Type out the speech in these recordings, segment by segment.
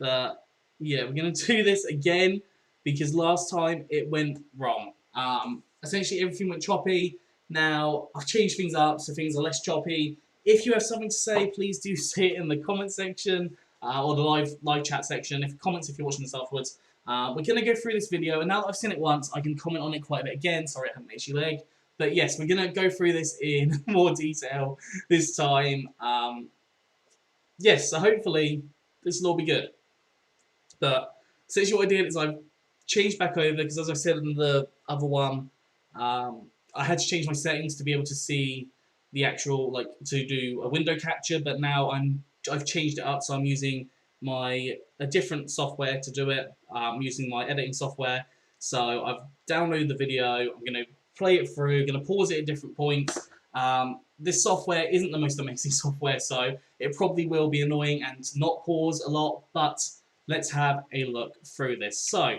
But yeah, we're going to do this again because last time it went wrong. Essentially, everything went choppy. Now, I've changed things up so things are less choppy. If you have something to say, please do say it in the comment section or the live chat section. If comments if you're watching this afterwards. We're going to go through this video, and now that I've seen it once, I can comment on it quite a bit again. Sorry, I haven't made your leg. But yes, we're going to go through this in more detail this time. Yes, so hopefully this will all be good. But essentially what I did is I've changed back over, because as I said in the other one, I had to change my settings to be able to see the actual, like, to do a window capture, but now I've changed it up, so I'm using a different software to do it. I'm using my editing software. So I've downloaded the video, I'm going to play it through, going to pause it at different points. This software isn't the most amazing software, so it probably will be annoying and not pause a lot, but let's have a look through this. So,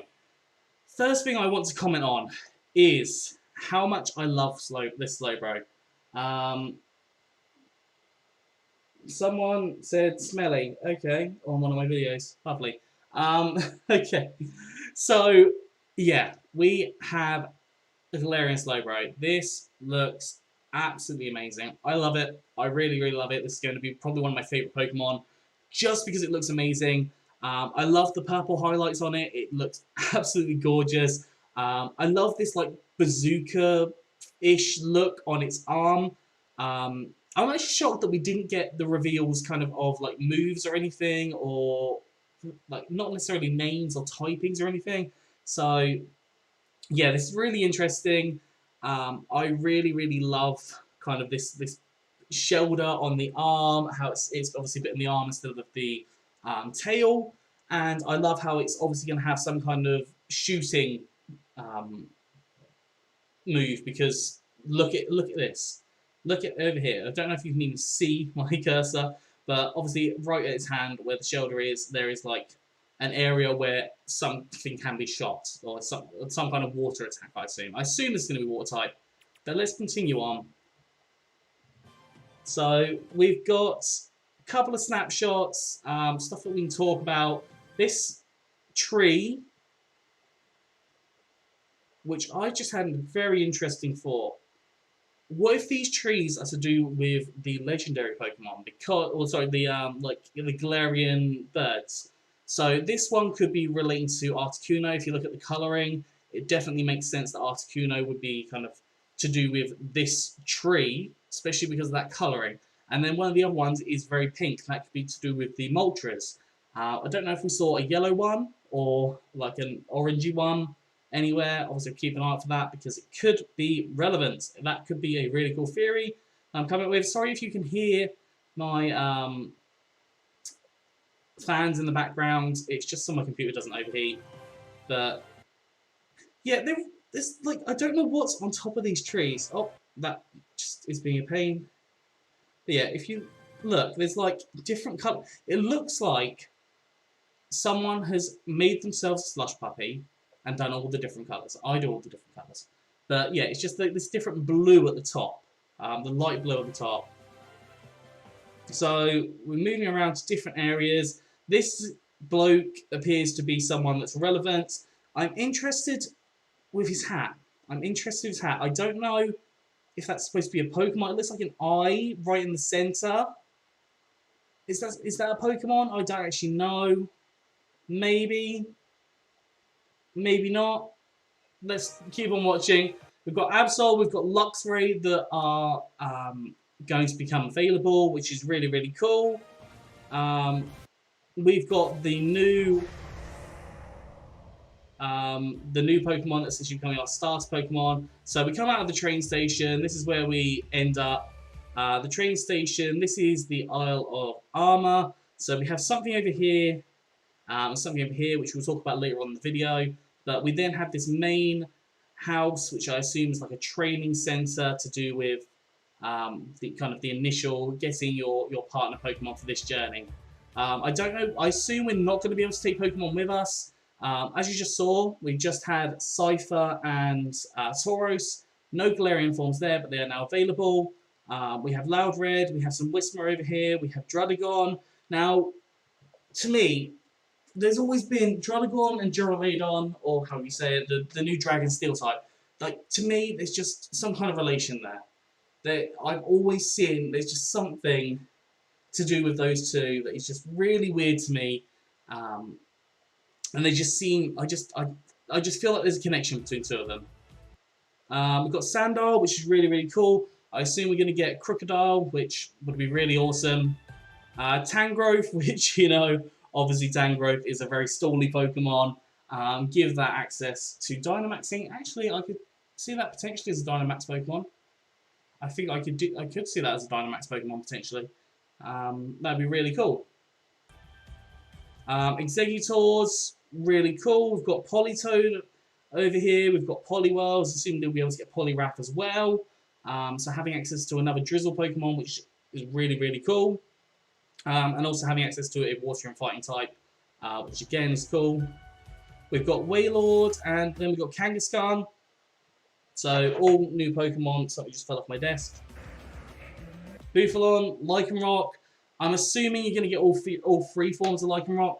first thing I want to comment on is how much I love this Slowbro. Someone said smelly, okay, on one of my videos, lovely. Okay, so yeah, we have a Galarian Slowbro. This looks absolutely amazing. I love it. I really, really love it. This is going to be probably one of my favourite Pokemon, just because it looks amazing. I love the purple highlights on it. It looks absolutely gorgeous. I love this like bazooka-ish look on its arm. I'm actually shocked that we didn't get the reveals kind of like moves or anything, or like not necessarily names or typings or anything. So yeah, this is really interesting. I really, really love kind of this shoulder on the arm, how it's obviously bit in the arm instead of the tail, and I love how it's obviously going to have some kind of shooting move, because look at this. Look at over here. I don't know if you can even see my cursor, but obviously right at its hand where the shoulder is, there is like an area where something can be shot, or some kind of water attack, I assume. I assume it's going to be water type, but let's continue on. So we've got a couple of snapshots, stuff that we can talk about. This tree, which I just had a very interesting thought. What if these trees are to do with the legendary Pokemon? The Galarian birds. So this one could be relating to Articuno. If you look at the colouring, it definitely makes sense that Articuno would be kind of to do with this tree, especially because of that colouring. And then one of the other ones is very pink. That could be to do with the Moltres. I don't know if we saw a yellow one or like an orangey one anywhere. Obviously, keep an eye out for that because it could be relevant. That could be a really cool theory I'm coming up with. Sorry if you can hear my fans in the background. It's just so my computer doesn't overheat. But yeah, there's like, I don't know what's on top of these trees. Oh, that just is being a pain. But yeah, if you look, there's like different color. It looks like someone has made themselves a slush puppy and done all the different colours. I do all the different colours. But yeah, it's just this different blue at the top. The light blue at the top. So we're moving around to different areas. This bloke appears to be someone that's relevant. I'm interested with his hat. I don't know if that's supposed to be a Pokemon. It looks like an eye right in the centre. Is that a Pokemon? I don't actually know. Maybe. Maybe not. Let's keep on watching. We've got Absol, we've got Luxray that are going to become available, which is really, really cool. We've got the new Pokemon that's actually becoming our starter Pokemon. So we come out of the train station. This is where we end up. The train station. This is the Isle of Armor. So we have something over here, which we'll talk about later on in the video. But we then have this main house, which I assume is like a training center to do with the initial getting your partner Pokemon for this journey. I don't know. I assume we're not going to be able to take Pokemon with us. As you just saw, we just had Cypher and Tauros. No Galarian forms there, but they are now available. We have Loudred, we have some Whismur over here, we have Druddigon. Now, to me, there's always been Druddigon and Duraludon, or how you say it, the new Dragon Steel type. Like, to me, there's just some kind of relation there. That I've always seen there's just something to do with those two that is just really weird to me. Um, and they just seem, I just feel like there's a connection between two of them. We've got Sandile, which is really, really cool. I assume we're going to get Crocodile, which would be really awesome. Tangrowth, which, you know, obviously Tangrowth is a very stally Pokemon. Give that access to Dynamaxing. Actually, I could see that potentially as a Dynamax Pokemon. I think I could see that as a Dynamax Pokemon potentially. That'd be really cool. Executor's really cool. We've got Politoed over here. We've got Poliwhirls. Assuming they'll be able to get Poliwrath as well. So having access to another Drizzle Pokemon, which is really, really cool. And also having access to a Water and Fighting type, which again is cool. We've got Wailord, and then we've got Kangaskhan. So all new Pokemon. Something just fell off my desk. Bouffalant, Lycanroc. I'm assuming you're going to get all three forms of Lycanroc.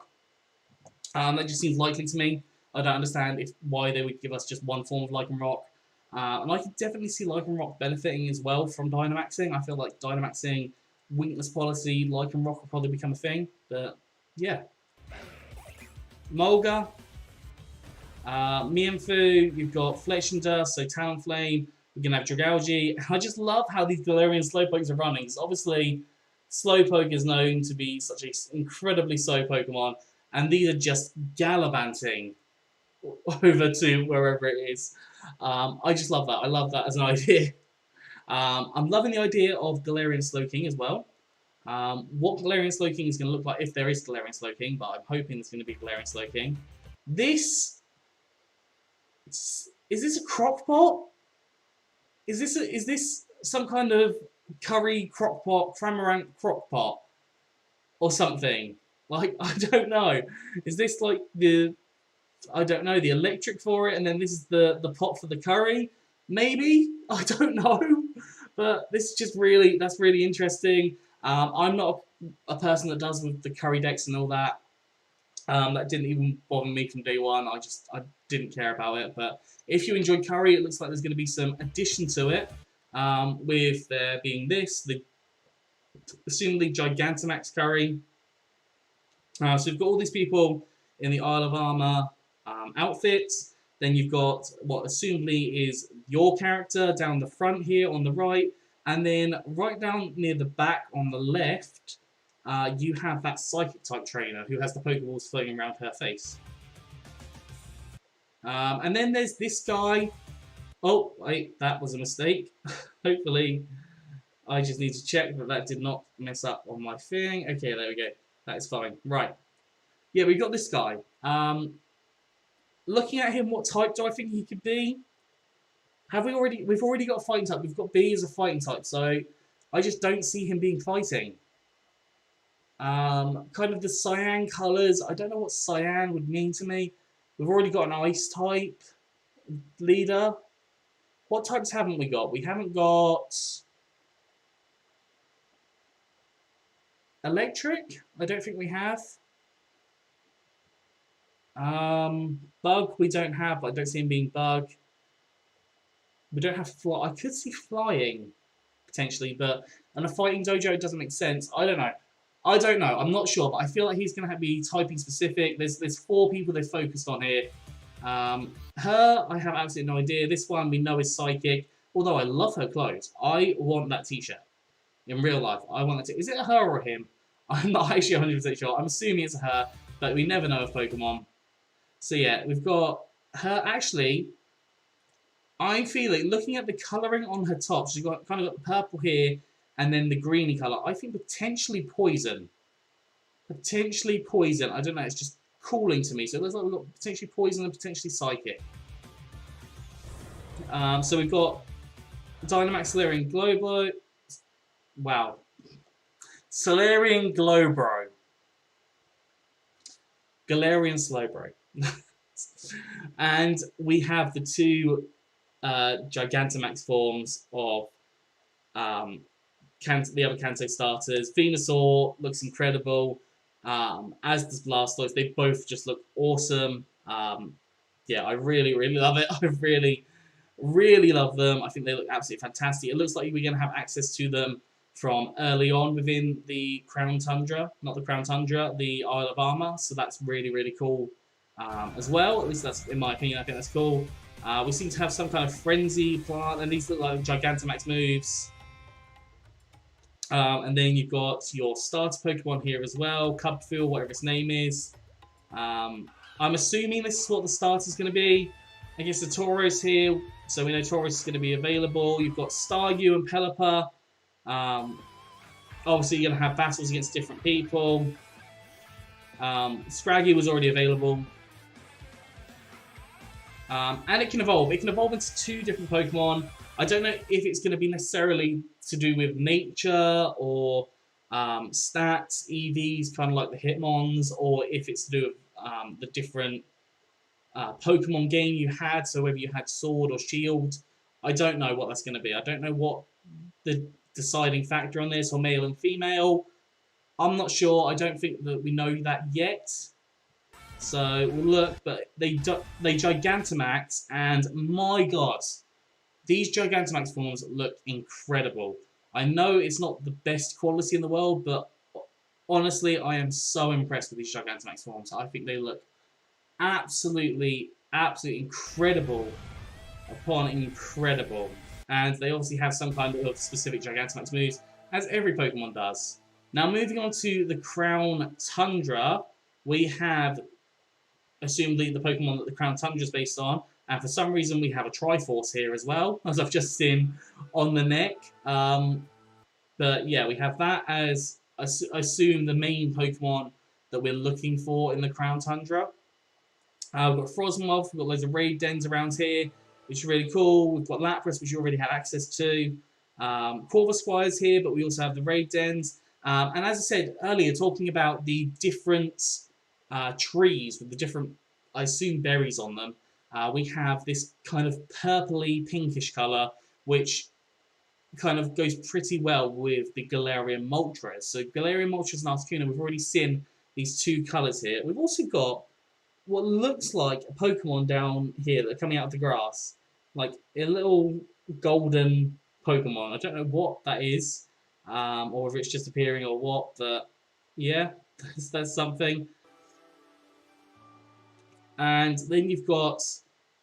That just seems likely to me. I don't understand why they would give us just one form of Lycanroc. And I can definitely see Lycanroc benefiting as well from Dynamaxing. I feel like Dynamaxing, weakness policy, Lycanroc will probably become a thing. But yeah. Mulga. Mienfoo, you've got Flesh and Dust, so Talonflame. We're going to have Dragalge. I just love how these Galarian Slowpokes are running. Because obviously, Slowpoke is known to be such an incredibly slow Pokemon. And these are just gallivanting over to wherever it is. I just love that. I love that as an idea. I'm loving the idea of Galarian Slowking as well. What Galarian Slowking is going to look like, if there is Galarian Slowking, but I'm hoping there's going to be Galarian Slowking. This... Is this a crockpot? Is this some kind of curry crockpot, Cramorant crockpot? Or something? Like, I don't know. Is this like the... I don't know, the electric for it, and then this is the pot for the curry? Maybe? I don't know. But this is just really... That's really interesting. I'm not a person that does with the curry decks and all that. That didn't even bother me from day one. I didn't care about it. But if you enjoy curry, it looks like there's going to be some addition to it. With there being this, assumably Gigantamax curry. So we've got all these people in the Isle of Armor outfits. Then you've got what assumably is your character down the front here on the right. And then right down near the back on the left, you have that Psychic type trainer who has the Pokeballs floating around her face. And then there's this guy. Oh, wait, that was a mistake. Hopefully, I just need to check that did not mess up on my thing. Okay, there we go. That is fine. Right. Yeah, we've got this guy. Looking at him, what type do I think he could be? We've already got a fighting type. We've got B as a fighting type, so I just don't see him being fighting. Kind of the cyan colours. I don't know what cyan would mean to me. We've already got an ice type leader. What types haven't we got? We haven't got electric. I don't think we have. Bug we don't have, but I don't see him being bug. We don't have fly. I could see flying potentially, but in a fighting dojo it doesn't make sense. I don't know. I'm not sure, but I feel like he's going to be typing specific. There's 4 people they've focused on here. Her, I have absolutely no idea. This one we know is psychic. Although I love her clothes. I want that t-shirt. In real life, I want that t-shirt. Is it a her or a him? I'm not actually 100% sure. I'm assuming it's a her, but we never know with Pokemon. So yeah, we've got her. Actually, I'm feeling, looking at the colouring on her top, she's got kind of got the purple here, and then the greeny colour. I think potentially poison. Potentially poison. I don't know, it's just calling to me. So it looks like we've got potentially poison and potentially psychic. So we've got Dynamax Solarian Glowbro. Wow. Solarian Glowbro. Galarian Slowbro. And we have the 2 Gigantamax forms of the other Kanto starters. Venusaur looks incredible. as does Blastoise. They both just look awesome. Yeah, I really, really love it. I really, really love them. I think they look absolutely fantastic. It looks like we're going to have access to them from early on within the Crown Tundra. Not the Crown Tundra, the Isle of Armor. So that's really, really cool as well. At least that's, in my opinion, I think that's cool. We seem to have some kind of Frenzy plant, and these look like Gigantamax moves. And then you've got your starter Pokemon here as well, Cubfield, whatever its name is. I'm assuming this is what the starter's going to be. I guess the Tauros here, so we know Tauros is going to be available. You've got Staryu and Pelipper. Obviously, you're going to have battles against different people. Scraggy was already available. And it can evolve. It can evolve into 2 different Pokemon. I don't know if it's going to be necessarily to do with nature or stats, EVs, kind of like the Hitmons, or if it's to do with the different Pokemon game you had, so whether you had Sword or Shield. I don't know what that's going to be. I don't know what the deciding factor on this, or male and female. I'm not sure. I don't think that we know that yet. So we'll look, but they Gigantamax, and my god, these Gigantamax forms look incredible. I know it's not the best quality in the world, but honestly, I am so impressed with these Gigantamax forms. I think they look absolutely, absolutely incredible upon incredible. And they obviously have some kind of specific Gigantamax moves, as every Pokemon does. Now, moving on to the Crown Tundra, we have, assumedly, the Pokemon that the Crown Tundra is based on. And for some reason, we have a Triforce here as well, as I've just seen on the neck. But yeah, we have that as, I assume, the main Pokemon that we're looking for in the Crown Tundra. We've got Frosmoth, we've got loads of raid dens around here, which is really cool. We've got Lapras, which you already had access to. Corvisquire's here, but we also have the raid dens. And as I said earlier, talking about the different trees with the different, I assume, berries on them, we have this kind of purpley pinkish colour, which kind of goes pretty well with the Galarian Moltres. So Galarian Moltres and Articuno, we've already seen these 2 colours here. We've also got what looks like a Pokemon down here that are coming out of the grass. Like a little golden Pokemon. I don't know what that is, or if it's just appearing or what, but yeah, that's something. And then you've got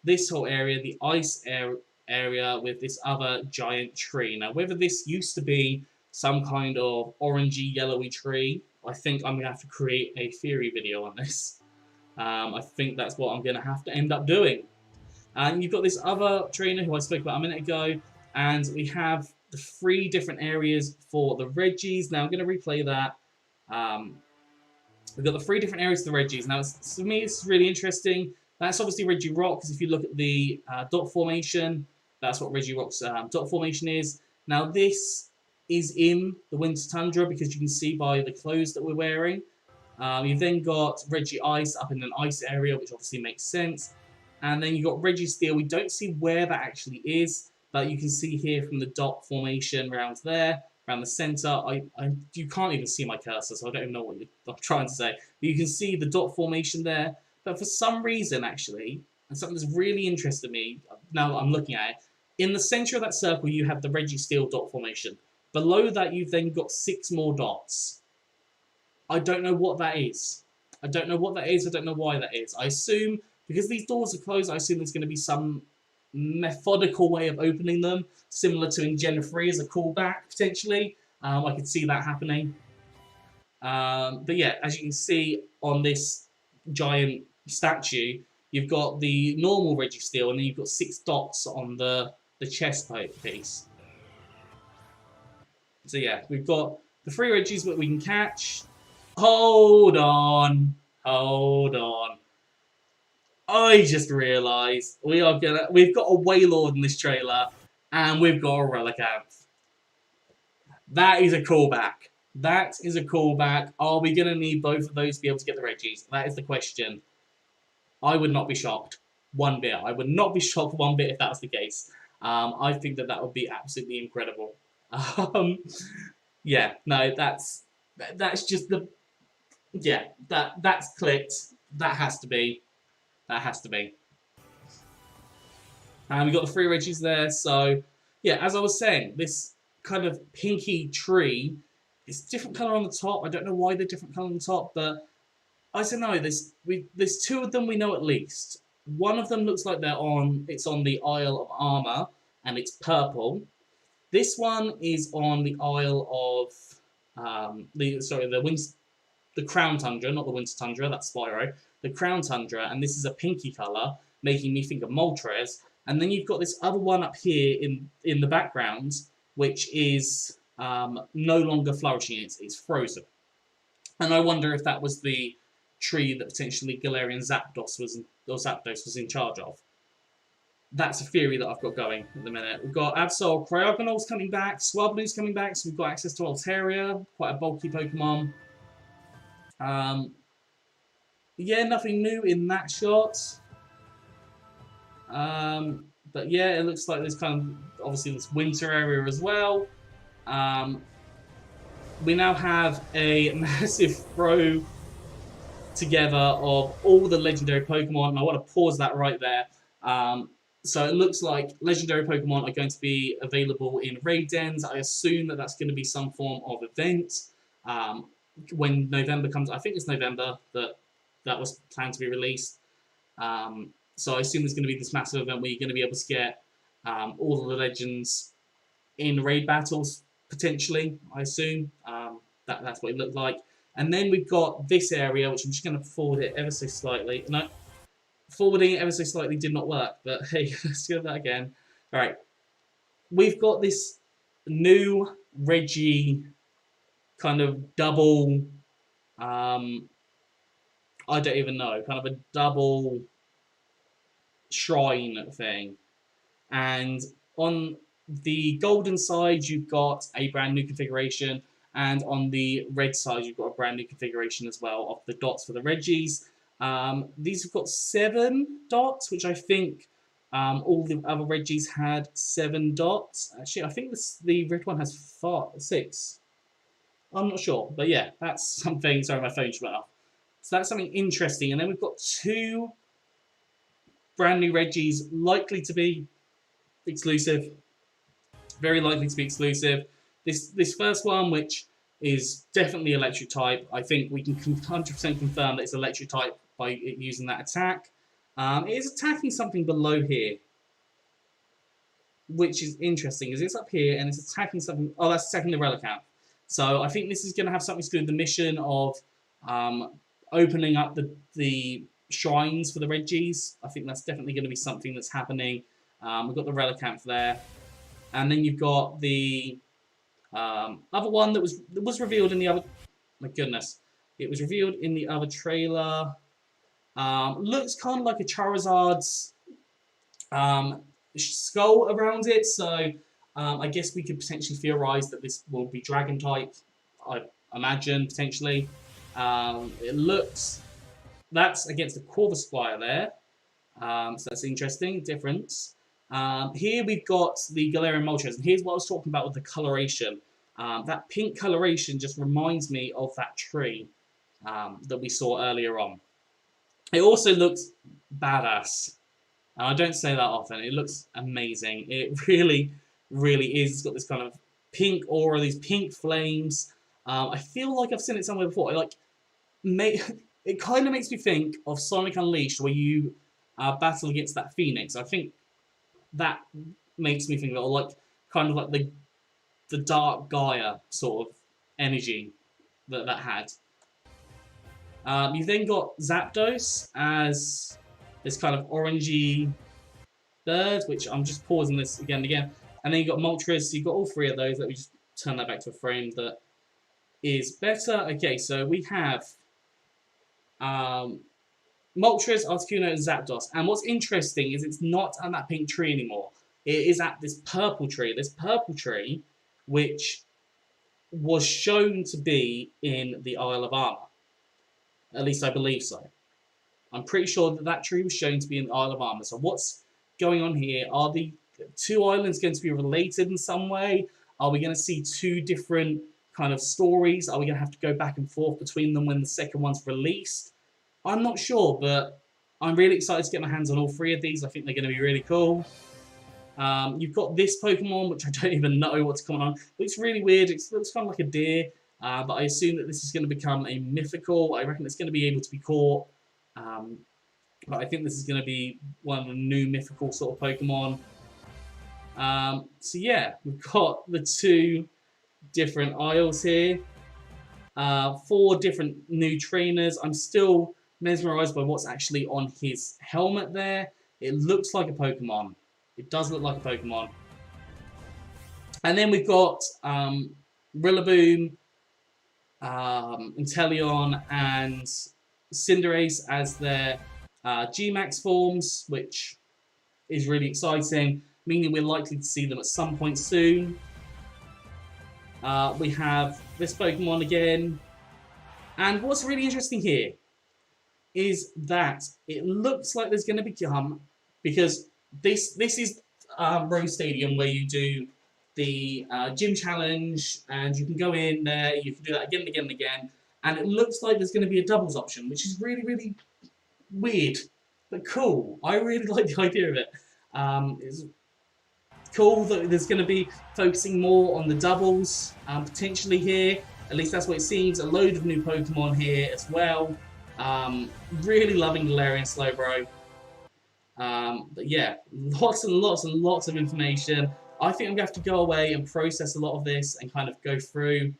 this whole area, the ice area with this other giant tree. Now, whether this used to be some kind of orangey, yellowy tree, I think I'm going to have to create a theory video on this. I think that's what I'm going to have to end up doing. And you've got this other trainer who I spoke about a minute ago, and we have the 3 different areas for the Reggies. Now, I'm going to replay that. We've got the 3 different areas for the Reggies. Now, for me, it's really interesting. That's obviously Regirock, because if you look at the dot formation, that's what Regirock's dot formation is. Now, this is in the Winter Tundra, because you can see by the clothes that we're wearing. You've then got Regice up in an ice area, which obviously makes sense. And then you've got Registeel. We don't see where that actually is, but you can see here from the dot formation around there, around the center. You can't even see my cursor, so I don't even know what I'm trying to say. But you can see the dot formation there. But for some reason, actually, and something that's really interested me, now that I'm looking at it, in the center of that circle, you have the Registeel dot formation. Below that, you've then got 6 more dots. I don't know what that is. I don't know what that is. I don't know why that is. I assume, because these doors are closed, I assume there's going to be some methodical way of opening them, similar to in Gen 3 as a callback, potentially. I could see that happening. But yeah, as you can see on this giant statue, you've got the normal Registeel, and then you've got 6 dots on the chest piece. So yeah, we've got the 3 Reggies that we can catch. Hold on. I just realised we've got a Wailord in this trailer, and we've got a Relicanth. That is a callback. That is a callback. Are we going to need both of those to be able to get the Reggies? That is the question. I would not be shocked one bit. I would not be shocked one bit if that was the case. I think that would be absolutely incredible. Yeah, no, that's just the Yeah, that's clicked. That has to be. That has to be. And we got the three Reggies there. So yeah, as I was saying, this kind of pinky tree is different color on the top. I don't know why they're different color on the top, but I don't know. There's two of them we know at least. One of them looks like it's on the Isle of Armor and it's purple. This one is on the Isle of the Crown Tundra, not the Winter Tundra. That's Spyro. The Crown Tundra, and this is a pinky color, making me think of Moltres. And then you've got this other one up here in the background, which is no longer flourishing. It's frozen. And I wonder if that was the tree that potentially Galarian Zapdos was in charge of. That's a theory that I've got going at the minute. We've got Absol Cryogonal's coming back, Swablu's coming back, so we've got access to Altaria, quite a bulky Pokemon. Yeah, nothing new in that shot. But yeah, it looks like there's kind of obviously this winter area as well. We now have a massive throw together of all the legendary Pokemon, and I want to pause that right there. So it looks like legendary Pokemon are going to be available in raid dens. I assume that that's going to be some form of event. When November comes, I think it's November that was planned to be released. So I assume there's going to be this massive event where you're going to be able to get all of the legends in raid battles, potentially, I assume. That's what it looked like. And then we've got this area, which I'm just going to forward it ever so slightly. No, forwarding it ever so slightly did not work, but hey, let's do that again. All right. We've got this new Reggie kind of double, I don't even know, kind of a double shrine thing. And on the golden side, you've got a brand new configuration, and on the red side, you've got a brand new configuration as well of the dots for the Reggies. These have got 7 dots, which I think all the other Reggies had 7 dots. Actually, I think the red one has 6. I'm not sure, but yeah, that's something. Sorry, my phone just went off. So that's something interesting. And then we've got 2 brand new Reggies likely to be exclusive. Very likely to be exclusive. This first one, which is definitely electric type, I think we can 100% confirm that it's electric type by using that attack. It is attacking something below here, which is interesting, because it's up here and it's attacking something. Oh, that's attacking the Relicanth. So I think this is going to have something to do with the mission of opening up the shrines for the Reggies. I think that's definitely going to be something that's happening. We've got the Relicanth there. And then you've got the other one that was revealed in the other. My goodness, it was revealed in the other trailer. Looks kind of like a Charizard's skull around it. So I guess we could potentially theorize that this will be Dragon type. I imagine potentially. It looks that's against the Corvusquire there. So that's interesting difference. Here we've got the Galarian Moltres, and here's what I was talking about with the coloration. That pink coloration just reminds me of that tree that we saw earlier on. It also looks badass, and I don't say that often. It looks amazing. It really, really is. It's got this kind of pink aura, these pink flames. I feel like I've seen it somewhere before. It kind of makes me think of Sonic Unleashed, where you battle against that Phoenix. I think that makes me think of it, like kind of like the Dark Gaia sort of energy that had. You've then got Zapdos as this kind of orangey bird, which I'm just pausing this again and again. And then you've got Moltres, so you've got all 3 of those. Let me just turn that back to a frame that is better. Okay, so we have Moltres, Articuno, and Zapdos. And what's interesting is it's not at that pink tree anymore. It is at this purple tree. This purple tree, which was shown to be in the Isle of Armor. At least I believe so. I'm pretty sure that tree was shown to be in the Isle of Armor. So what's going on here? Are the 2 islands going to be related in some way? Are we going to see 2 different kind of stories? Are we going to have to go back and forth between them when the second one's released? I'm not sure, but I'm really excited to get my hands on all three of these. I think they're going to be really cool. You've got this Pokemon, which I don't even know what's going on. Looks really weird. It looks kind of like a deer, but I assume that this is going to become a mythical. I reckon it's going to be able to be caught. But I think this is going to be one of the new mythical sort of Pokemon. So yeah, we've got the two different aisles here. 4 different new trainers. I'm still mesmerized by what's actually on his helmet there. It looks like a Pokemon. It does look like a Pokemon. And then we've got Rillaboom, Inteleon, and Cinderace as their G-Max forms, which is really exciting, meaning we're likely to see them at some point soon. We have this Pokemon again. And what's really interesting here is that it looks like there's going to become, because this is Rose Stadium where you do the gym challenge, and you can go in there, you can do that again and again and again, and it looks like there's going to be a doubles option, which is really, really weird, but cool. I really like the idea of it. It's cool that there's going to be focusing more on the doubles, potentially here. At least that's what it seems. A load of new Pokemon here as well. Really loving Galarian Slowbro. But yeah, lots and lots and lots of information. I think I'm going to have to go away and process a lot of this and kind of go through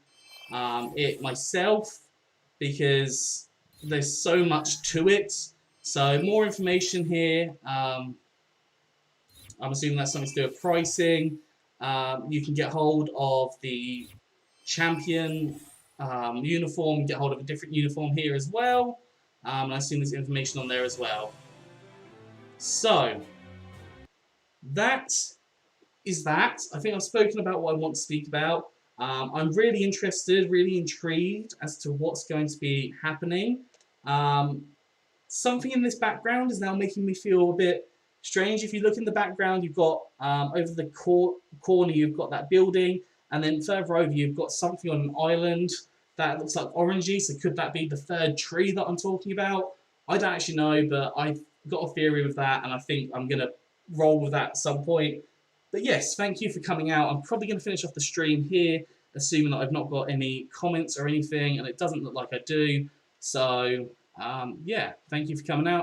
it myself, because there's so much to it. So more information here. I'm assuming that's something to do with pricing. You can get hold of the champion uniform, get hold of a different uniform here as well. And I assume there's information on there as well. So, that is that. I think I've spoken about what I want to speak about. I'm really interested, really intrigued as to what's going to be happening. Something in this background is now making me feel a bit strange. If you look in the background, you've got, over the corner, you've got that building, and then further over, you've got something on an island that looks like orangey, so could that be the third tree that I'm talking about? I don't actually know, but I've got a theory with that, and I think I'm going to roll with that at some point. But yes, thank you for coming out. I'm probably going to finish off the stream here, assuming that I've not got any comments or anything, and it doesn't look like I do. So, yeah, thank you for coming out.